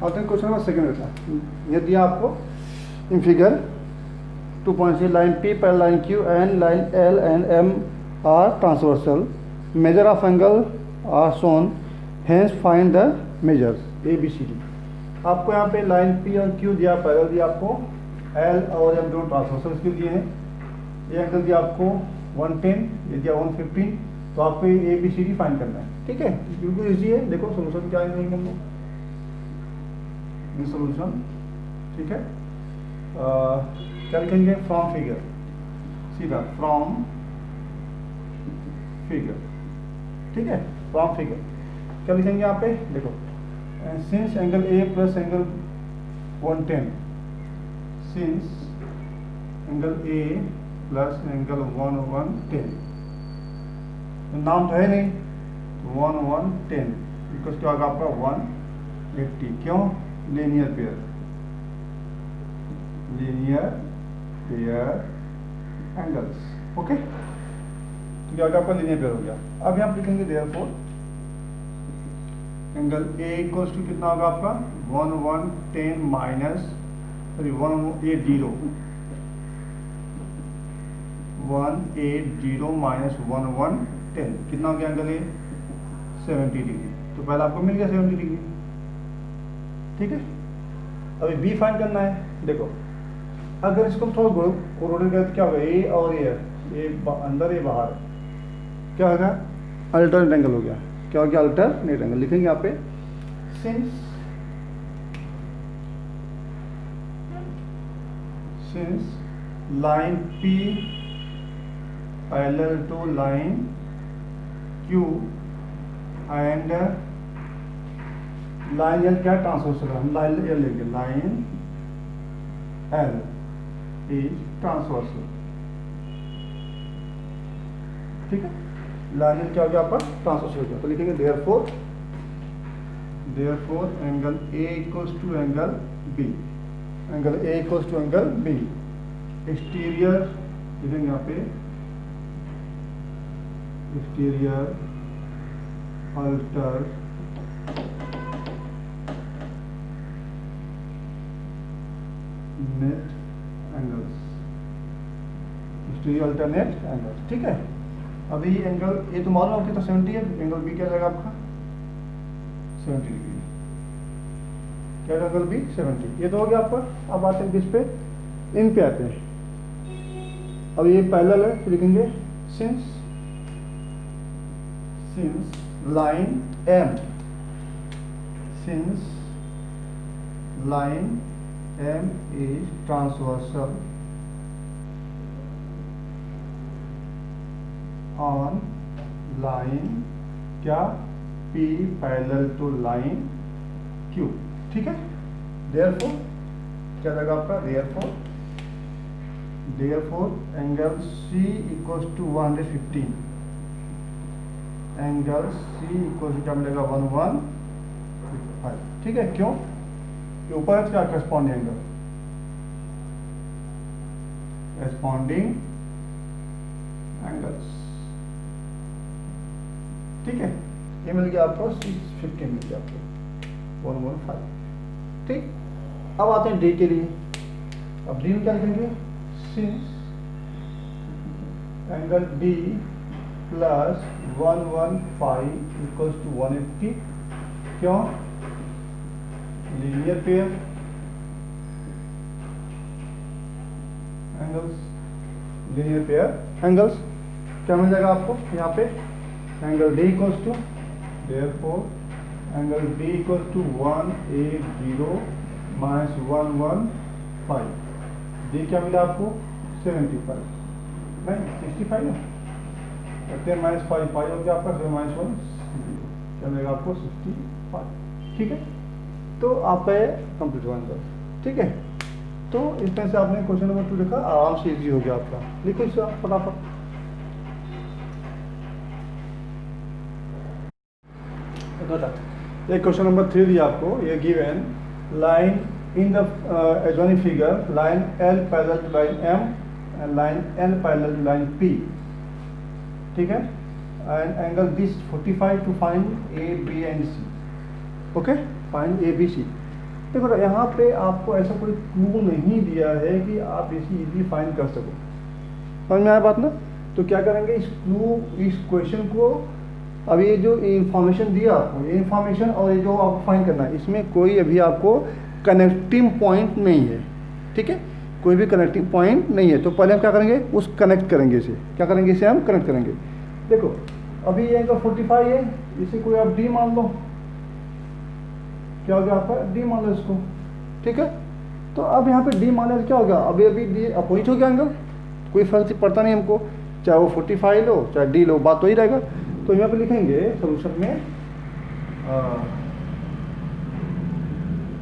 आते हैं question number second का। ये दिया आपको इन फिगर 2.3 लाइन P पर line Q and line L and M are transversal, measure of angle are shown, hence find the measures ABCD। आपको यहाँ पे लाइन P और Q दिया, पैरेलल दिया आपको, L और M दोनों ट्रांसवर्सल क्यों दिए हैं। ये एंगल दिया आपको 110, ये दिया 115, तो आपको ये ABCD फाइंड करना है। ठीक है, बिल्कुल इजी है। देखो सोल्यूशन क्या है हम लोग, ये सोल्यूशन। ठीक है, क्या लिखेंगे, फ्रॉम फिगर, सीधा फ्रॉम फिगर। ठीक है, फ्रॉम फिगर क्या लिखेंगे यहाँ पे, देखो since angle A plus angle 110, since angle A plus angle 110, नाम तो है नहीं, 110 इक्वल टू आगे आपका 180। क्यों, linear pair, linear pair angles. Okay, तो क्या आपका लीनियर पेयर हो गया। अब यहाँ पे लिखेंगे therefore angle A equals to कितना होगा आपका 110 माइनस 180 माइनस 110 कितना हो गया एंगल A 70 डिग्री। तो पहले आपको मिल गया 70 डिग्री। ठीक है, अभी B फाइंड करना है। देखो अगर इसको थोड़ा रोटेट करें तो क्या होगा, A और A अंदर, ये बाहर, क्या होगा, अल्टरनेट एंगल हो गया। क्या हो गया, अल्टरनेट एंगल। लिखेंगे यहाँ पे since line P parallel to line Q and line L क्या ट्रांसवर्सल, हम लाइन L लेंगे, लाइन L इज ट्रांसवर्सल। ठीक है, लाइन L क्या हो गया आपका, ट्रांसवर्सल हो गया। तो लिखेंगे therefore angle A equals to angle B, angle A equals to angle B। Exterior लिखेंगे यहाँ पे, exterior alternate angles, exterior alternate angles. ठीक है, अभी एंगल ए तो मालूम आपके, तो 70 है, एंगल बी क्या जाएगा आपका 70 डिग्री। क्या एंगल बी 70, ये तो हो गया आपका। अब आते हैं किस पे, इन पे आते हैं। अब ये पैरेलल है, तो लिखेंगे since line M, since line M is transversal on line क्या P parallel to line Q। ठीक है, देयरफॉर क्या जाएगा आपका, therefore angle C equals to 115, angle C equals to क्या मिलेगा 115। ठीक है, क्यों, ये ऊपर है क्या करस्पॉन्डिंग एंगल, करस्पॉन्डिंग एंगल्स। ठीक है, ये मिल गया आपको 615 मिल गया आपको 115। ठीक, अब आते हैं डी के लिए। अब डी में क्या लिखेंगे, since angle D plus 115 equals to 180, क्यों, linear pair angles, linear pair angles. क्या मिल जाएगा आपको यहाँ पे, angle D equals to, therefore angle D equals to 180 minus 115, D क्या मिला आपको 75, नहीं 65 है, करते हैं माइनस 5 हो गया आपका, माइनस 1 क्या मिलेगा आपको 65। ठीक है, तो आपका ये कंप्लीट हुआ आंसर। ठीक है, तो इस तरह से आपने क्वेश्चन नंबर 2 देखा, आराम से इजी हो गया आपका। लिखो इसे आप फटाफट। ये क्वेश्चन नंबर 3 दिया आपको, ये given line in the adjoining figure, line L parallel to line M and line N parallel to line P। ठीक है, and angle B 45 to find A, B and C। Okay, find A, B, C। देखो यहाँ पे आपको ऐसा कोई clue नहीं दिया है कि आप इसे इजीली फाइंड कर सको, समझ में आया बात ना। तो क्या करेंगे, इस क्वेश्चन को, अब ये जो इंफॉर्मेशन दिया आपको, ये इंफॉर्मेशन और ये जो आपको फाइंड करना है, इसमें कोई अभी आपको कनेक्टिंग पॉइंट नहीं है, ठीक है, कोई भी कनेक्टिंग पॉइंट नहीं है। तो पहले हम क्या करेंगे, उस कनेक्ट करेंगे, इसे क्या करेंगे, इसे हम कनेक्ट करेंगे। देखो अभी ये एंगल 45 है, इसे कोई आप डी मान लो, क्या हो गया आपका, डी मान लो इसको, ठीक है। तो अब यहाँ पे डी माने क्या होगा, अभी डी अपोजिट हो गया एंगल, कोई फर्क पड़ता नहीं हमको, चाहे वो 45 लो चाहे डी लो, बात तो ही रहेगा। तो यहाँ पे लिखेंगे सोल्यूशन में,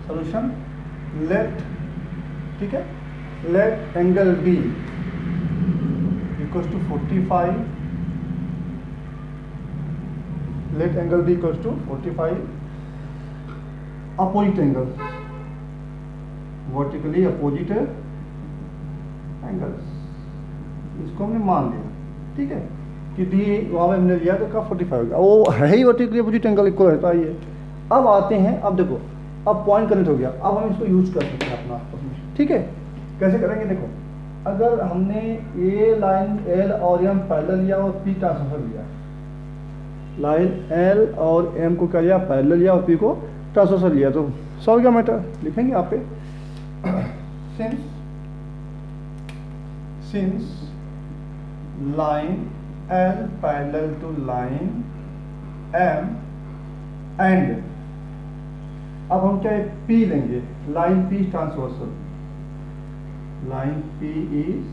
सोल्यूशन लेट, ठीक है, let angle B equals to 45, let angle B equals to 45 opposite angle, vertically opposite angles, इसको हमने मान लिया, ठीक है, कि डी वहाँ पे हमने लिया तो का 45 हो गया, वो है ही वर्टिकली अपोजिट एंगल इक्वल रहता है ये। अब आते हैं, अब देखो अब पॉइंट कनेक्ट हो गया, अब हम इसको यूज कर सकते हैं अपना आपस में, ठीक है। कैसे करेंगे, देखो अगर हमने ए लाइन एल और एम पैरेलल लिया और पी ट्रांसवर्सल लिया, लाइन एल और एम को क्या लिया, पैरेलल लिया और पी को ट्रांसवर्सल लिया, तो सॉल्व क्या मैटर लिखेंगे यहाँ पे, since line L parallel to line M and, अब हम क्या P लेंगे, line P transversal, line P is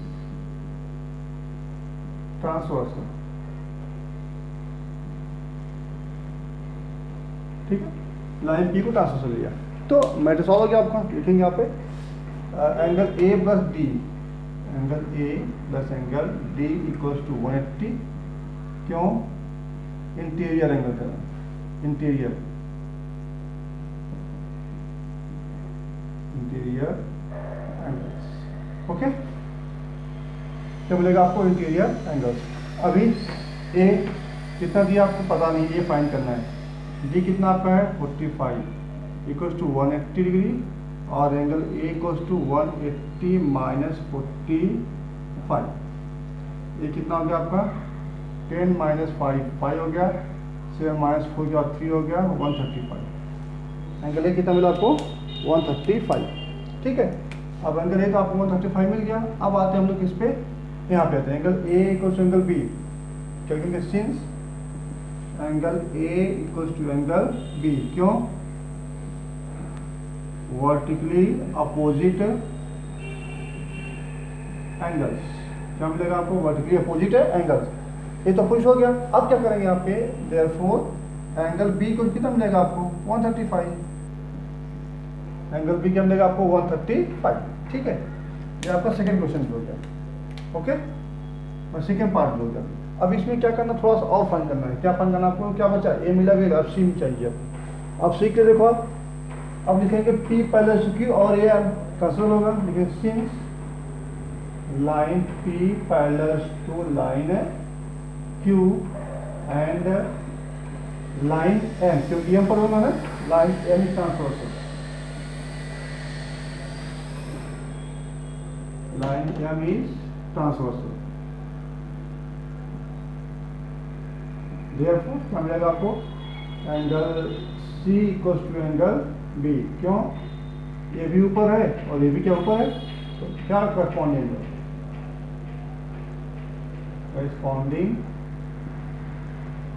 transversal, ठीक है, लाइन P को ट्रांसवर्सल लिया, तो मैटर सॉल्व हो गया आपका। लिखेंगे यहाँ पे angle A plus D, angle A plus angle D equals to 180, क्यों, इंटीरियर एंगल का, इंटीरियर एंगल्स, ओके, क्या बोलेगा आपको, इंटीरियर एंगल्स। अभी A कितना दिया आपको पता नहीं, ये फाइंड करना है, D कितना आपका है 45 इक्वल्स टू 180 डिग्री, और angle A equals to 180 minus 45, ये कितना हो गया आपका 10 माइनस 5 5 हो गया, 7 माइनस 4 गया 3 हो गया 135, एंगल A कितना मिला आपको 135, ठीक है। अब एंगल A तो आपको 135 मिल गया। अब आते हैं हम लोग किस पे, यहाँ पे आते हैं, angle A equals to angle B, क्या कहेंगे, since angle A equals to angle B, क्यों, वर्टिकली अपोजिट एंगल्स, क्या मिलेगा आपको, वर्टिकली अपोजिट एंगल्स, ये तो खुश हो गया। अब क्या करेंगे यहाँ पे, देयरफॉर एंगल B को कितना मिलेगा आपको 135, एंगल B क्या मिलेगा आपको 135, ठीक है। ये आपका सेकंड क्वेश्चन हो गया, ओके, और सेकंड पार्ट हो गया। अब इसमें क्या करना, थोड़ा सा और फाइंड करना है, क्या फाइंड करना आपको, क्या बचा, A मिला गया, अब C चाहिए। अब C के देखो, अब लिखेंगे P पहले Q और A कैंसिल होगा, लिखेंगे since line P parallel to line Q and line M, क्योंकि M पर होना है, line M transversal, line M is transversal, therefore क्या मिलेगा आपको, angle C equals to angle B, क्यों, ये भी ऊपर है और ये भी क्या ऊपर है, तो क्या करस्पॉन्डिंग है, करस्पॉन्डिंग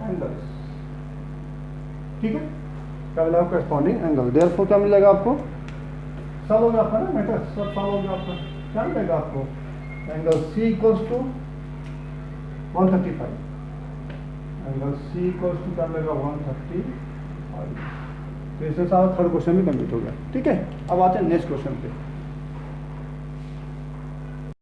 एंगल्स, ठीक है, क्या मिलेगा करस्पॉन्डिंग एंगल, देयरफॉर क्या मिलेगा आपको, सब होगा आपका ना मैटर, सब सॉल्व होगा आपका, क्या मिलेगा आपको, angle C equals to 135, angle C equals to क्या मिलेगा 135, तो इससे सारा थर्ड क्वेश्चन भी कंप्लीट हो गया, ठीक है। अब आते हैं नेक्स्ट क्वेश्चन पे।